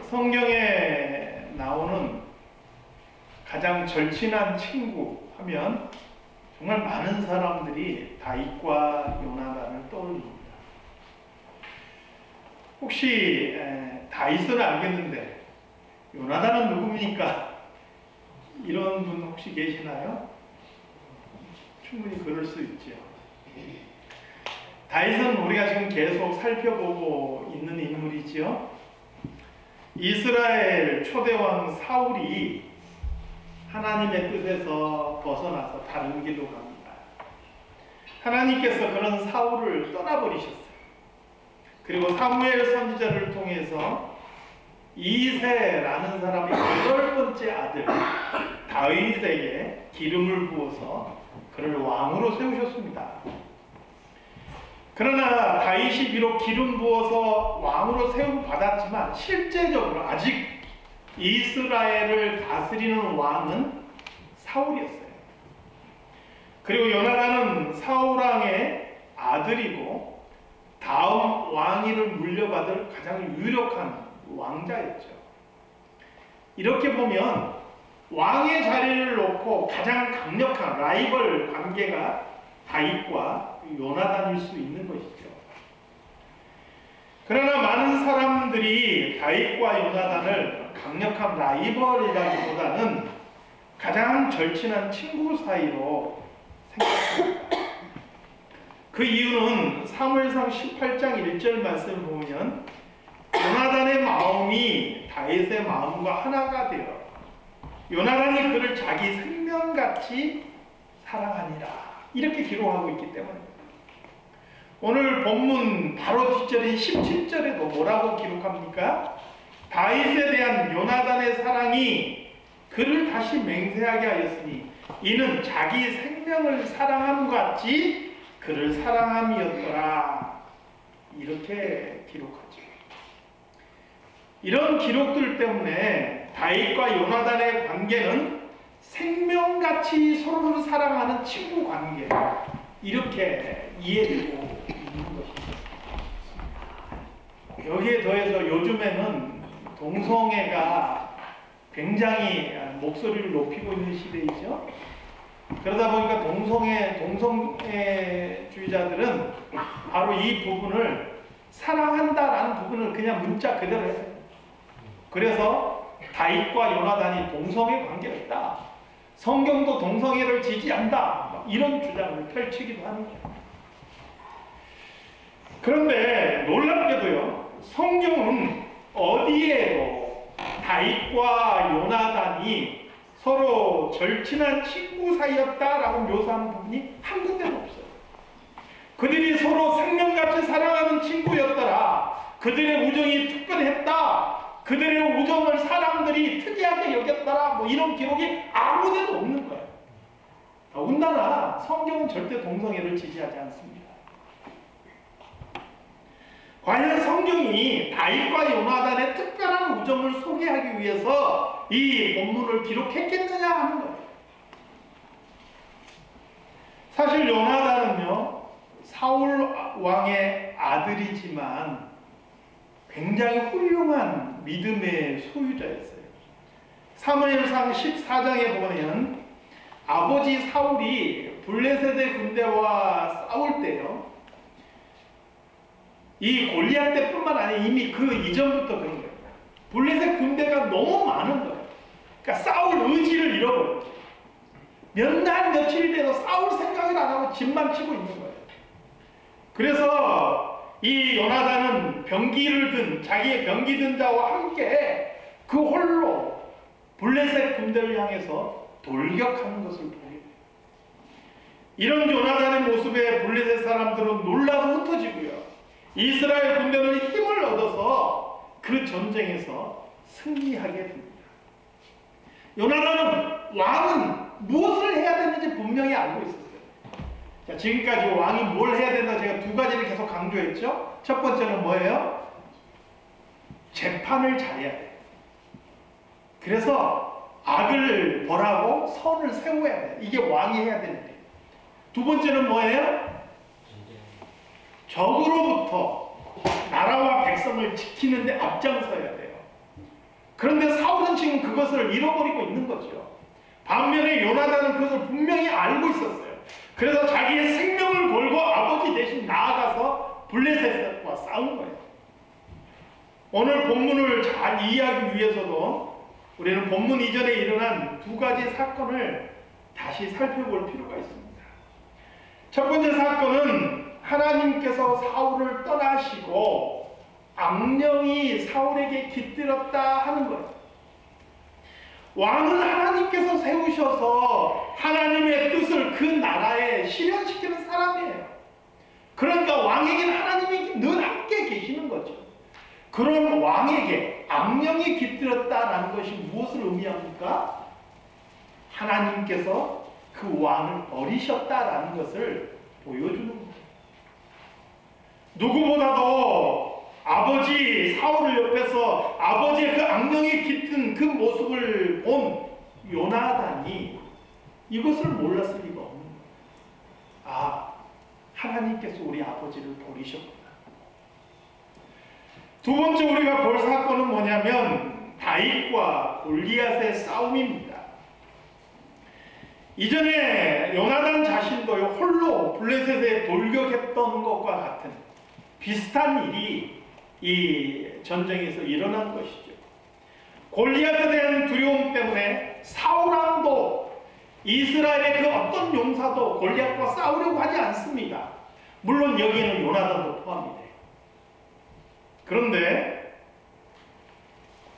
성경에 나오는 가장 절친한 친구 하면 정말 많은 사람들이 다윗과 요나단을 떠올립니다. 혹시 다윗은 알겠는데 요나단은 누굽니까? 이런 분 혹시 계시나요? 충분히 그럴 수 있죠. 다윗은 우리가 지금 계속 살펴보고 있는 인물이지요. 이스라엘 초대왕 사울이 하나님의 뜻에서 벗어나서 다른 길로 갑니다. 하나님께서 그런 사울을 떠나버리셨어요. 그리고 사무엘 선지자를 통해서 이새라는 사람의 8번째 아들 다윗에게 기름을 부어서 그를 왕으로 세우셨습니다. 그러나 다윗이 비록 기름 부어서 왕으로 세움 받았지만 실제적으로 아직 이스라엘을 다스리는 왕은 사울이었어요. 그리고 요나단은 사울왕의 아들이고 다음 왕위를 물려받을 가장 유력한 왕자였죠. 이렇게 보면 왕의 자리를 놓고 가장 강력한 라이벌 관계가 다윗과 요나단일 수 있는 것이죠. 그러나 많은 사람들이 다윗과 요나단을 강력한 라이벌이라기보다는 가장 절친한 친구 사이로 생각합니다. 그 이유는 사무엘상 18장 1절 말씀을 보면 요나단의 마음이 다윗의 마음과 하나가 되어 요나단이 그를 자기 생명같이 사랑하니라 이렇게 기록하고 있기 때문입니다. 오늘 본문 바로 뒷절인 17절에도 뭐라고 기록합니까? 다윗에 대한 요나단의 사랑이 그를 다시 맹세하게 하였으니 이는 자기 생명을 사랑함 같이 그를 사랑함이었더라. 이렇게 기록하죠. 이런 기록들 때문에 다윗과 요나단의 관계는 생명같이 서로를 사랑하는 친구 관계 이렇게 이해되고 있는 것입니다. 여기에 더해서 요즘에는 동성애가 굉장히 목소리를 높이고 있는 시대이죠. 그러다 보니까 동성애주의자들은 바로 이 부분을 사랑한다라는 부분을 그냥 문자 그대로 해요. 그래서 다윗과 요나단이 동성애 관계가 있다. 성경도 동성애를 지지한다. 이런 주장을 펼치기도 합니다. 그런데 놀랍게도요. 성경은 어디에도 다윗과 요나단이 서로 절친한 친구 사이였다라고 묘사하는 부분이 한 군데도 없어요. 그들이 서로 생명같이 사랑하는 친구였더라. 그들의 우정이 특별했다. 그들의 우정을 사람들이 특이하게 여겼더라. 뭐 이런 기록이 아무데도 없는 거예요. 더군다나 성경은 절대 동성애를 지지하지 않습니다. 과연 성경이 다윗과 요나단의 특별한 우정을 소개하기 위해서 이 본문을 기록했겠느냐 하는 거예요. 사실 요나단은요 사울 왕의 아들이지만 굉장히 훌륭한 믿음의 소유자였어요. 사무엘상 14장에 보면 아버지 사울이 블레셋의 군대와 싸울 때요 이 골리앗 때뿐만 아니라 이미 그 이전부터 그런 거예요. 블레셋 군대가 너무 많은 거예요. 그러니까 싸울 의지를 잃어버렸죠. 몇 날 며칠이 돼도 싸울 생각을 안 하고 집만 치고 있는 거예요. 그래서 이 요나단은 병기를 든 자기의 병기 든 자와 함께 그 홀로 블레셋 군대를 향해서 돌격하는 것을 보게 돼요. 이런 요나단의 모습에 블레셋 사람들은 놀라서 흩어지고요. 이스라엘 군대는 힘을 얻어서 그 전쟁에서 승리하게 됩니다. 요나단은 왕은 무엇을 해야 되는지 분명히 알고 있었어요. 자, 지금까지 왕이 뭘 해야 된다 제가 두 가지를 계속 강조했죠. 첫 번째는 뭐예요? 재판을 잘해야 돼요. 그래서 악을 벌하고 선을 세워야 돼요. 이게 왕이 해야 되는데. 두 번째는 뭐예요? 적으로부터 나라와 백성을 지키는데 앞장서야 돼요. 그런데 사울은 지금 그것을 잃어버리고 있는 거죠. 반면에 요나단은 그것을 분명히 알고 있었어요. 그래서 자기의 생명을 걸고 아버지 대신 나아가서 블레셋과 싸운 거예요. 오늘 본문을 잘 이해하기 위해서도 우리는 본문 이전에 일어난 두 가지 사건을 다시 살펴볼 필요가 있습니다. 첫 번째 사건은 하나님께서 사울을 떠나시고 악령이 사울에게 깃들었다 하는 거예요. 왕은 하나님께서 세우셔서 하나님의 뜻을 그 나라에 실현시키는 사람이에요. 그러니까 왕에게는 하나님이 늘 함께 계시는 거죠. 그런 왕에게 악령이 깃들었다라는 것이 무엇을 의미합니까? 하나님께서 그 왕을 버리셨다라는 것을 보여주는 거예요. 누구보다도 아버지 사울을 옆에서 아버지의 그 악령이 깃든 그 모습을 본 요나단이 이것을 몰랐을 리가 없는 거예요. 아, 하나님께서 우리 아버지를 버리셨구나. 두 번째 우리가 볼 사건은 뭐냐면 다윗과 골리앗의 싸움입니다. 이전에 요나단 자신도 홀로 블레셋에 돌격했던 것과 같은 비슷한 일이 이 전쟁에서 일어난 것이죠. 골리앗에 대한 두려움 때문에 사울왕도 이스라엘의 그 어떤 용사도 골리앗과 싸우려고 하지 않습니다. 물론 여기에는 요나단도 포함이 돼요. 그런데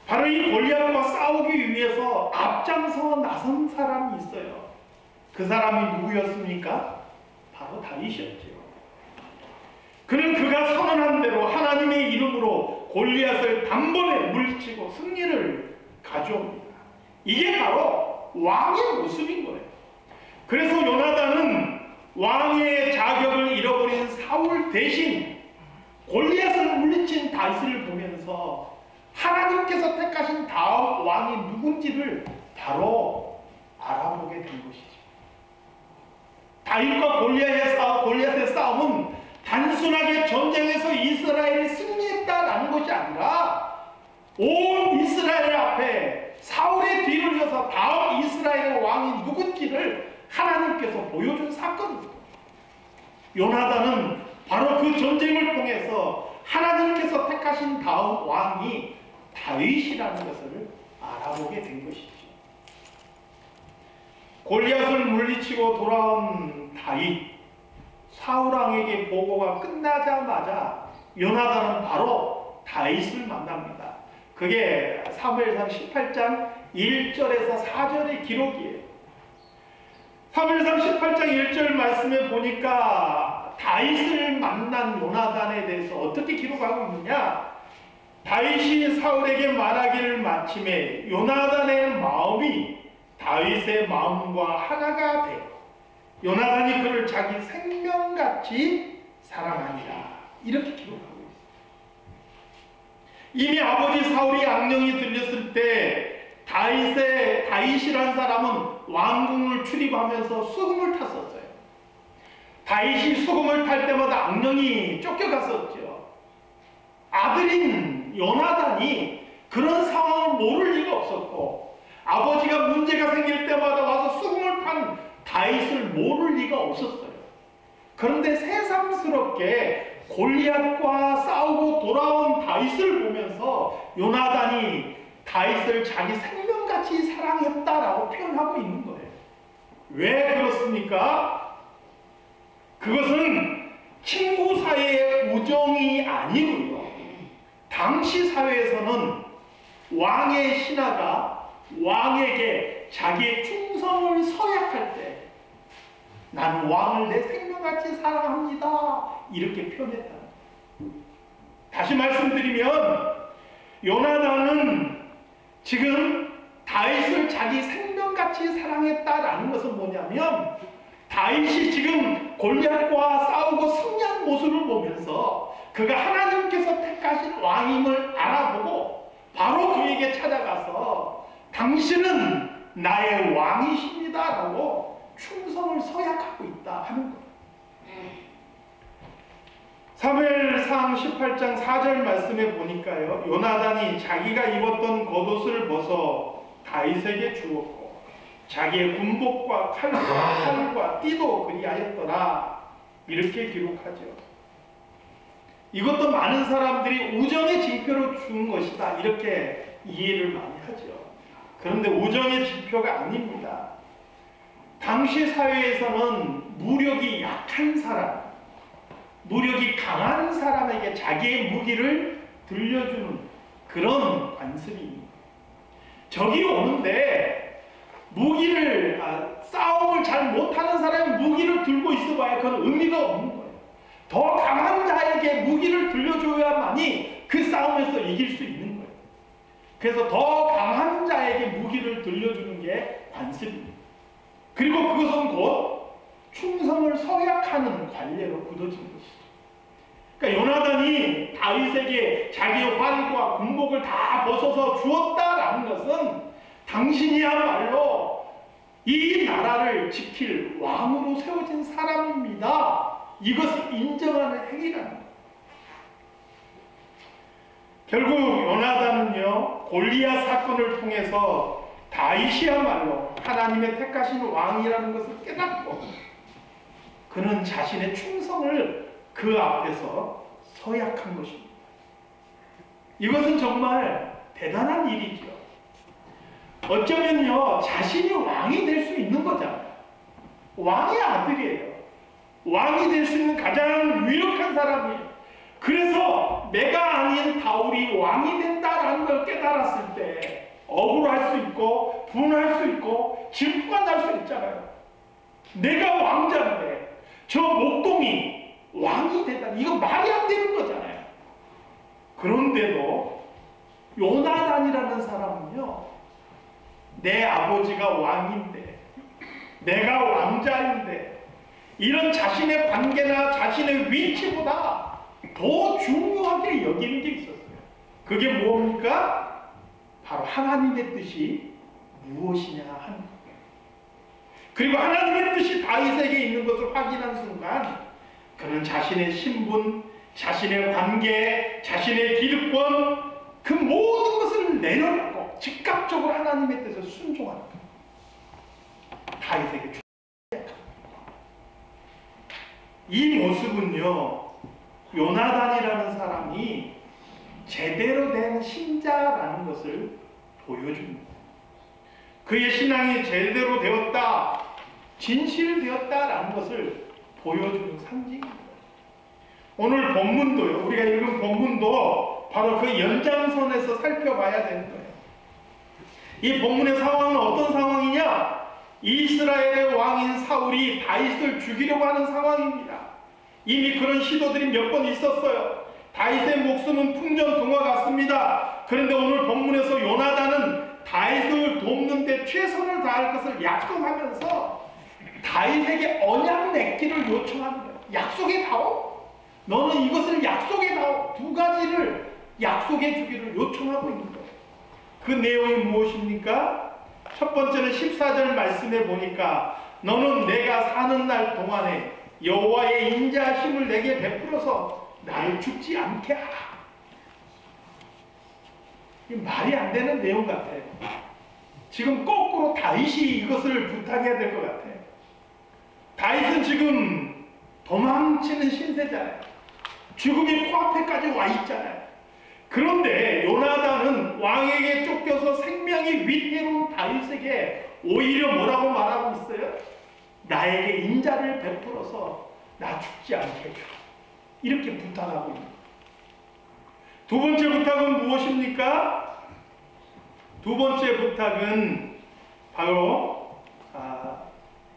바로 이 골리앗과 싸우기 위해서 앞장서 나선 사람이 있어요. 그 사람이 누구였습니까? 바로 다윗이었죠. 그는 그가 선언한 대로 하나님의 이름으로 골리앗을 단번에 물리치고 승리를 가져옵니다. 이게 바로 왕의 모습인 거예요. 그래서 요나단은 왕의 자격을 잃어버린 사울 대신 골리앗을 물리친 다윗을 보면서 하나님께서 택하신 다음 왕이 누군지를 바로 알아보게 된 것이죠. 다윗과 골리앗의 싸움은 단순하게 전쟁에서 이스라엘이 승리했다라는 것이 아니라 온 이스라엘 앞에 사울의 뒤를 이어서 다음 이스라엘의 왕이 누군지를 하나님께서 보여준 사건입니다. 요나단은 바로 그 전쟁을 통해서 하나님께서 택하신 다음 왕이 다윗이라는 것을 알아보게 된 것이죠. 골리앗을 물리치고 돌아온 다윗, 사울왕에게 보고가 끝나자마자 요나단은 바로 다윗을 만납니다. 그게 사무엘상 18장 1절에서 4절의 기록이에요. 사무엘상 18장 1절 말씀에 보니까 다윗을 만난 요나단에 대해서 어떻게 기록하고 있느냐? 다윗이 사울에게 말하기를 마침에 요나단의 마음이 다윗의 마음과 하나가 되어 요나단이 그를 자기 생명같이 사랑하니라. 이렇게 기록하고 있습니다. 이미 아버지 사울이 악령이 들렸을 때 다윗이란 사람은 왕궁을 출입하면서 수금을 탔었어요. 다윗이 수금을 탈 때마다 악령이 쫓겨갔었죠. 아들인 요나단이 그런 상황을 모를 리가 없었고 아버지가 문제가 생길 때마다 와서 수금을 탄 다윗을 모를 리가 없었어요. 그런데 새삼스럽게 골리앗과 싸우고 돌아온 다윗을 보면서 요나단이 다윗을 자기 생명같이 사랑했다라고 표현하고 있는 거예요. 왜 그렇습니까? 그것은 친구 사이의 우정이 아니고요. 당시 사회에서는 왕의 신하가 왕에게 자기의 충성을 서약할 때 나는 왕을 내 생명같이 사랑합니다. 이렇게 표현했다. 다시 말씀드리면 요나단은 지금 다윗을 자기 생명같이 사랑했다라는 것은 뭐냐면 다윗이 지금 골리앗과 싸우고 승리한 모습을 보면서 그가 하나님께서 택하신 왕임을 알아보고 바로 그에게 찾아가서 당신은 나의 왕이십니다라고 충성을 서약하고 있다 하는 거예요. 사무엘상 사무엘상 18장 4절 말씀에 보니까요, 요나단이 자기가 입었던 겉옷을 벗어 다윗에게 주었고 자기의 군복과 칼과 띠도 그리하였더라, 이렇게 기록하죠. 이것도 많은 사람들이 우정의 징표로 준 것이다, 이렇게 이해를 많이 하죠. 그런데 우정의 징표가 아닙니다. 당시 사회에서는 무력이 약한 사람, 무력이 강한 사람에게 자기의 무기를 들려주는 그런 관습입니다. 적이 오는데 무기를 싸움을 잘 못하는 사람이 무기를 들고 있어봐야 그건 의미가 없는 거예요. 더 강한 자에게 무기를 들려줘야만이 그 싸움에서 이길 수 있는 거예요. 그래서 더 강한 자에게 무기를 들려주는 게 관습입니다. 그리고 그것은 곧 충성을 서약하는 관례로 굳어진 것이죠. 그러니까 요나단이 다윗에게 자기의 활과 군복을 다 벗어서 주었다라는 것은 당신이야말로 이 나라를 지킬 왕으로 세워진 사람입니다, 이것을 인정하는 행위라는 거예요. 결국 요나단은요, 골리앗 사건을 통해서 다윗이야말로 하나님의 택하신 왕이라는 것을 깨닫고 그는 자신의 충성을 그 앞에서 서약한 것입니다. 이것은 정말 대단한 일이죠. 어쩌면요, 자신이 왕이 될 수 있는 거잖아요. 왕의 아들이에요. 왕이 될 수 있는 가장 유력한 사람이에요. 그래서 내가 아닌 다윗이 왕이 된다라는 걸 깨달았을 때 억울할 수 있고 분할 수 있고 질투가 날 수 있잖아요. 내가 왕자인데 저 목동이 왕이 된다, 이거 말이 안 되는 거잖아요. 그런데도 요나단이라는 사람은요, 내 아버지가 왕인데 내가 왕자인데 이런 자신의 관계나 자신의 위치보다 더 중요하게 여기는 게 있었어요. 그게 뭡니까? 바로 하나님의 뜻이 무엇이냐 하는 거예요. 그리고 하나님의 뜻이 다윗에게 있는 것을 확인한 순간 그는 자신의 신분, 자신의 관계, 자신의 기득권, 그 모든 것을 내려놓고 즉각적으로 하나님의 뜻을 순종하는 거예요. 다윗에게 이 모습은요, 요나단이라는 사람이 제대로 된 신자라는 것을 보여줍니다. 그의 신앙이 제대로 되었다, 진실되었다라는 것을 보여주는 상징입니다. 오늘 본문도요, 우리가 읽은 본문도 바로 그 연장선에서 살펴봐야 되는 거예요. 이 본문의 상황은 어떤 상황이냐? 이스라엘의 왕인 사울이 다윗을 죽이려고 하는 상황입니다. 이미 그런 시도들이 몇 번 있었어요. 다윗의 목숨은 풍전등화 같습니다. 그런데 오늘 본문에서 요나단은 다윗을 돕는 데 최선을 다할 것을 약속하면서 다윗에게 언약 맺기를 요청하는 거예요. 약속해 다오. 너는 이것을 약속해 다오. 두 가지를 약속해 주기를 요청하고 있는 거예요. 그 내용이 무엇입니까? 첫 번째는 14절 말씀에 보니까 너는 내가 사는 날 동안에 여호와의 인자하심을 내게 베풀어서 나를 죽지 않게 하라. 말이 안 되는 내용 같아요. 지금 거꾸로 다윗이 이것을 부탁해야 될 것 같아요. 다윗은 지금 도망치는 신세잖아요. 죽음이 코앞에까지 와 있잖아요. 그런데 요나단은 왕에게 쫓겨서 생명이 위태로운 다윗에게 오히려 뭐라고 말하고 있어요? 나에게 인자를 베풀어서 나 죽지 않게 해줘. 이렇게 부탁하고 있는 거예요. 두 번째 부탁은 무엇입니까? 두 번째 부탁은 바로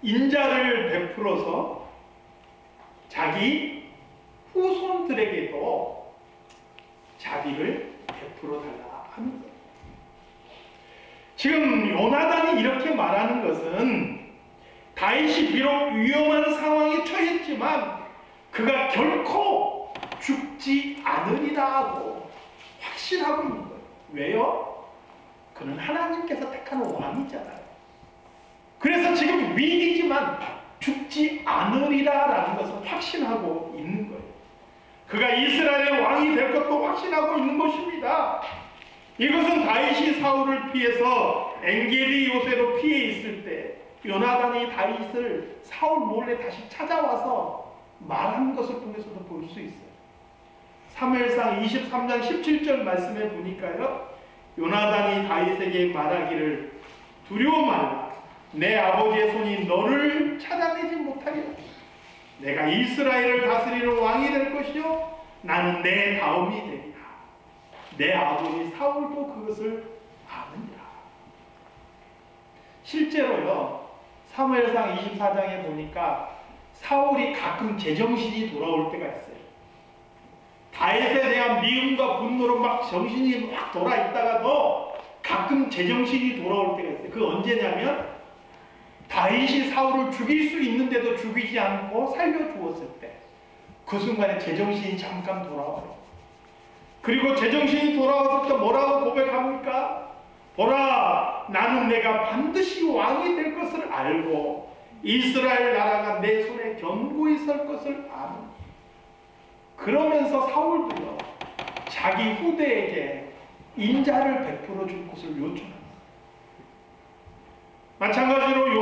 인자를 베풀어서 자기 후손들에게도 자비를 베풀어 달라 하는 거예요. 지금 요나단이 이렇게 말하는 것은 다윗이 비록 위험한 상황에 처했지만 그가 결코 죽지 않으리라고 확신하고 있는 거예요. 왜요? 그는 하나님께서 택하는 왕이잖아요. 그래서 지금 위기지만 죽지 않으리라라는 것을 확신하고 있는 거예요. 그가 이스라엘의 왕이 될 것도 확신하고 있는 것입니다. 이것은 다윗이 사울을 피해서 엔게디 요새로 피해 있을 때 요나단이 다윗을 사울 몰래 다시 찾아와서 말한 것을 통해서도 볼 수 있어요. 사무엘상 23장 17절 말씀에 보니까요, 요나단이 다윗에게 말하기를 두려워 말라. 내 아버지의 손이 너를 찾아내지 못하리라. 내가 이스라엘을 다스리는 왕이 될 것이요 나는 내 다음이 되리라. 내 아버지 사울도 그것을 아느니라. 실제로요, 사무엘상 24장에 보니까 사울이 가끔 제정신이 돌아올 때가 있어요. 다윗에 대한 미움과 분노로 막 정신이 막 돌아 있다가도 가끔 제정신이 돌아올 때가 있어요. 그 언제냐면 다윗이 사울을 죽일 수 있는데도 죽이지 않고 살려주었을 때, 그 순간에 제정신이 잠깐 돌아와요. 그리고 제정신이 돌아왔을 때 뭐라고 고백합니까? 보라, 나는 내가 반드시 왕이 될 것을 알고 이스라엘 나라가 내 손에 견고히 설 것을 아노니. 그러면서 사울도요, 자기 후대에게 인자를 베풀어 줄 것을 요청합니다. 마찬가지로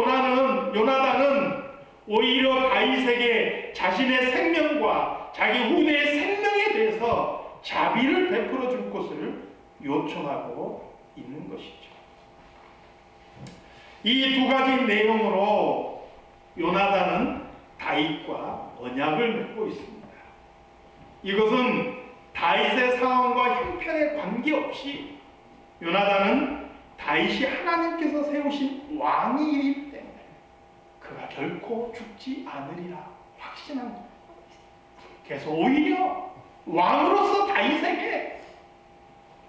요나단은 오히려 다윗에게 자신의 생명과 자기 후대의 생명에 대해서 자비를 베풀어 줄 것을 요청하고 있는 것이죠. 이 두 가지 내용으로 요나단은 다윗과 언약을 맺고 있습니다. 이것은 다윗의 상황과 형편에 관계없이 요나단은 다윗이 하나님께서 세우신 왕이기 때문에 그가 결코 죽지 않으리라 확신한 겁니다. 그래서 오히려 왕으로서 다윗에게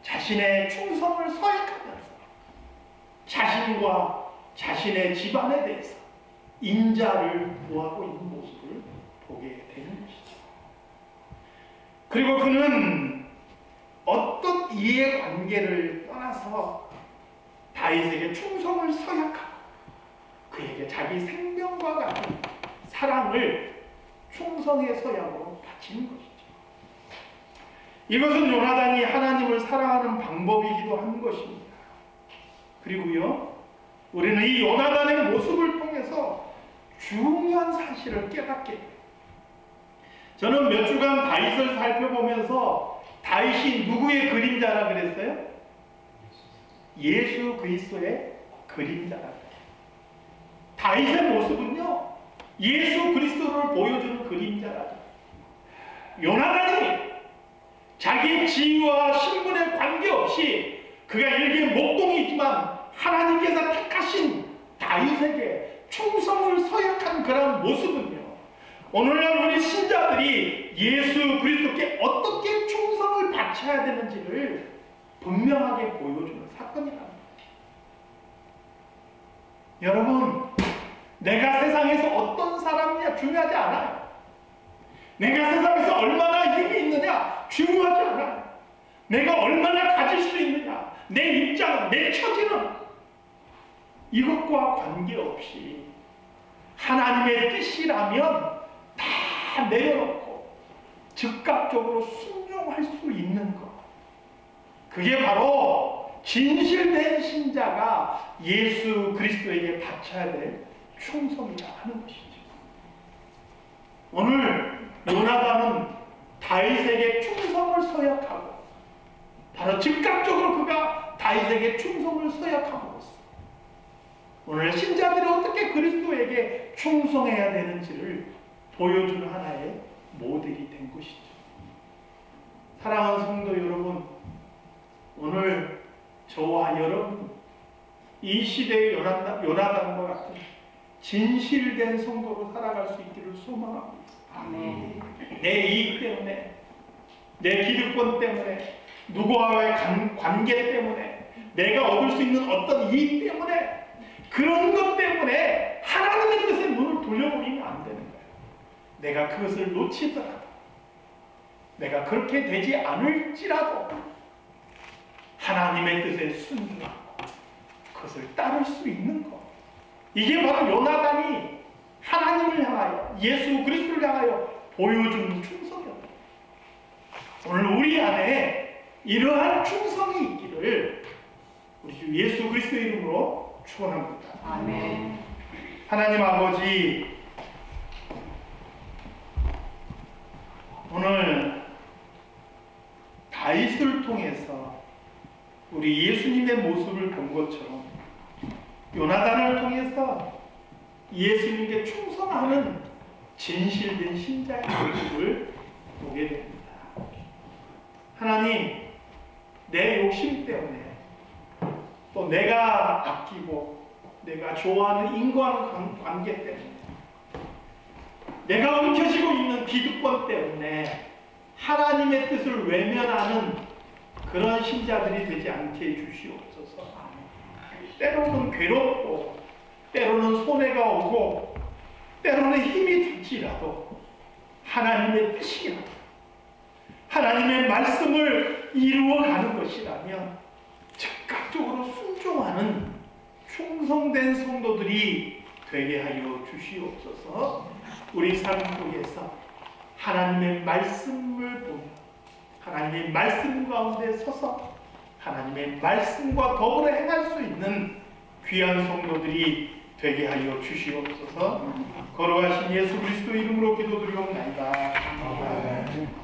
자신의 충성을 서약하면서 자신과 자신의 집안에 대해서 인자를 구하고 있는 모습을 보게 되는 것이죠. 그리고 그는 어떤 이해관계를 떠나서 다윗에게 충성을 서약하고 그에게 자기 생명과 같은 사랑을 충성의 서약으로 바치는 것이죠. 이것은 요나단이 하나님을 사랑하는 방법이기도 한 것입니다. 그리고요, 우리는 이 요나단의 모습을 통해서 중요한 사실을 깨닫게 돼요. 저는 몇 주간 다윗을 살펴보면서 다윗이 누구의 그림자라 그랬어요? 예수 그리스도의 그림자라 그래요. 다윗의 모습은요, 예수 그리스도를 보여주는 그림자라죠. 요나단이 자기의 지위와 신분에 관계없이 그가 일개 목동이지만 하나님께서 택하신 다윗에게 충성을 서약한 그런 모습은요, 오늘날 우리 신자들이 예수 그리스도께 어떻게 충성을 바쳐야 되는지를 분명하게 보여주는 사건이라는 거예요. 여러분, 내가 세상에서 어떤 사람이냐 중요하지 않아요. 내가 세상에서 얼마나 힘이 있느냐 중요하지 않아요. 내가 얼마나 가질 수 있느냐, 내 입장, 내 처지는 이것과 관계없이 하나님의 뜻이라면 다 내려놓고 즉각적으로 순종할 수 있는 것, 그게 바로 진실된 신자가 예수 그리스도에게 바쳐야 될 충성이라 하는 것이죠. 오늘 요나단은 다윗에게 충성을 서약하고 바로 즉각적으로 그가 다윗에게 충성을 서약함으로써 오늘 신자들이 어떻게 그리스도에게 충성해야 되는지를 보여주는 하나의 모델이 된 것이죠. 사랑하는 성도 여러분, 오늘 저와 여러분, 이 시대의 요나단과 같은 진실된 성도로 살아갈 수 있기를 소망합니다. 아멘. 내 이익 때문에, 내 기득권 때문에, 누구와의 관계 때문에, 내가 얻을 수 있는 어떤 이익 때문에, 그런 것 때문에 하나님의 뜻에 눈을 돌려버리면 안 되는 거예요. 내가 그것을 놓치더라도, 내가 그렇게 되지 않을지라도 하나님의 뜻에 순종하고 그것을 따를 수 있는 것, 이게 바로 요나단이 하나님을 향하여, 예수 그리스도를 향하여 보여주는 충성이었다. 우리 안에 이러한 충성이 있기를 우리 주 예수 그리스도의 이름으로 축원합니다. 아멘. 하나님 아버지, 오늘 다윗을 통해서 우리 예수님의 모습을 본 것처럼 요나단을 통해서 예수님께 충성하는 진실된 신자의 모습을 보게 됩니다. 하나님, 내 욕심 때문에 또 내가 아끼고 내가 좋아하는 인간관계 때문에 내가 움켜쥐고 있는 기득권 때문에 하나님의 뜻을 외면하는 그런 신자들이 되지 않게 해주시옵소서. 때로는 괴롭고 때로는 손해가 오고 때로는 힘이 들지라도 하나님의 뜻이라도 하나님의 말씀을 이루어가는 것이라면 즉각적으로 순종하는 충성된 성도들이 되게 하여 주시옵소서. 우리 삶 속에서 하나님의 말씀을 보며 하나님의 말씀 가운데 서서 하나님의 말씀과 더불어 행할 수 있는 귀한 성도들이 되게 하여 주시옵소서. 걸어가신 예수 그리스도 이름으로 기도드리옵나이다. 아멘.